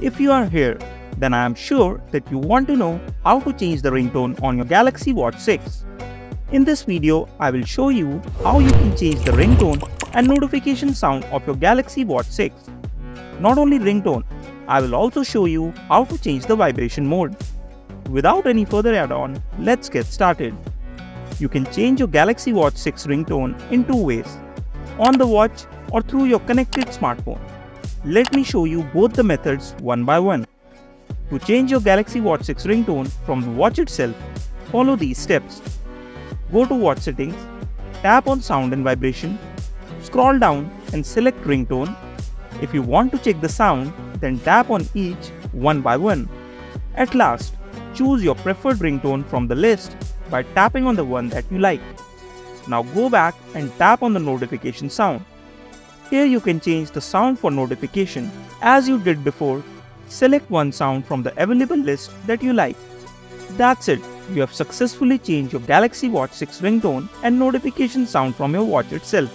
If you are here, then I am sure that you want to know how to change the ringtone on your Galaxy Watch 6. In this video, I will show you how you can change the ringtone and notification sound of your Galaxy Watch 6. Not only ringtone, I will also show you how to change the vibration mode. Without any further add-on, let's get started. You can change your Galaxy Watch 6 ringtone in two ways, on the watch or through your connected smartphone. Let me show you both the methods one by one. To change your Galaxy Watch 6 ringtone from the watch itself, follow these steps. Go to Watch Settings, tap on Sound and Vibration, scroll down and select Ringtone. If you want to check the sound, then tap on each one by one. At last, choose your preferred ringtone from the list by tapping on the one that you like. Now go back and tap on the notification sound. Here you can change the sound for notification. As you did before, select one sound from the available list that you like. That's it, you have successfully changed your Galaxy Watch 6 ringtone and notification sound from your watch itself.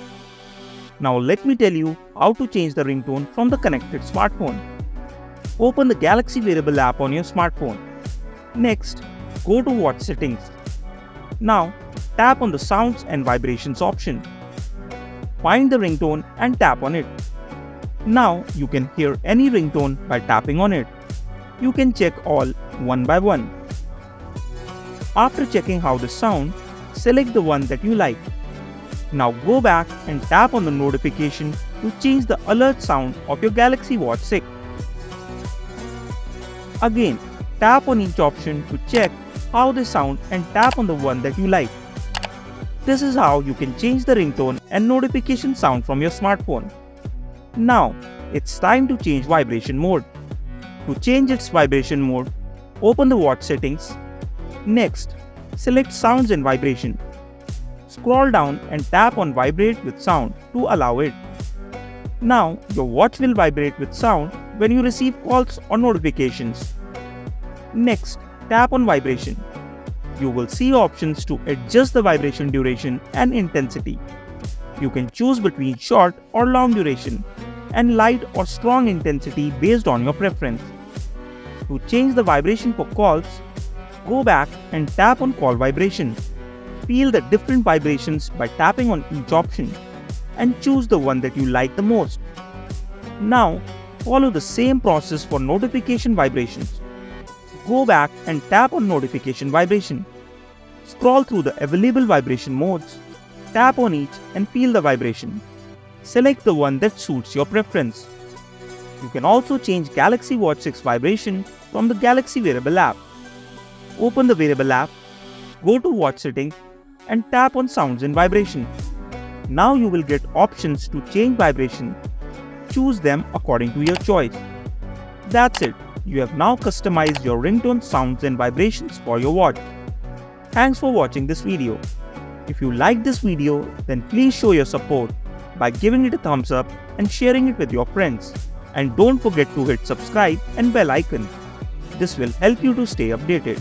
Now let me tell you how to change the ringtone from the connected smartphone. Open the Galaxy Wearable app on your smartphone. Next, go to Watch Settings. Now, tap on the Sounds and Vibrations option. Find the ringtone and tap on it. Now you can hear any ringtone by tapping on it. You can check all one by one. After checking how this sounds, select the one that you like. Now go back and tap on the notification to change the alert sound of your Galaxy Watch 6. Again, tap on each option to check how they sound and tap on the one that you like. This is how you can change the ringtone and notification sound from your smartphone. Now, it's time to change vibration mode. To change its vibration mode, open the watch settings. Next, select Sounds and Vibration. Scroll down and tap on Vibrate with Sound to allow it. Now, your watch will vibrate with sound when you receive calls or notifications. Next, tap on Vibration. You will see options to adjust the vibration duration and intensity. You can choose between short or long duration and light or strong intensity based on your preference. To change the vibration for calls, go back and tap on Call Vibration. Feel the different vibrations by tapping on each option and choose the one that you like the most. Now, follow the same process for notification vibrations. Go back and tap on Notification Vibration. Scroll through the available vibration modes, tap on each and feel the vibration. Select the one that suits your preference. You can also change Galaxy Watch 6 vibration from the Galaxy Wearable app. Open the Wearable app, go to Watch Settings and tap on Sounds and Vibration. Now you will get options to change vibration. Choose them according to your choice. That's it. You have now customized your ringtone sounds and vibrations for your watch. Thanks for watching this video. If you like this video, then please show your support by giving it a thumbs up and sharing it with your friends. And don't forget to hit subscribe and bell icon. This will help you to stay updated.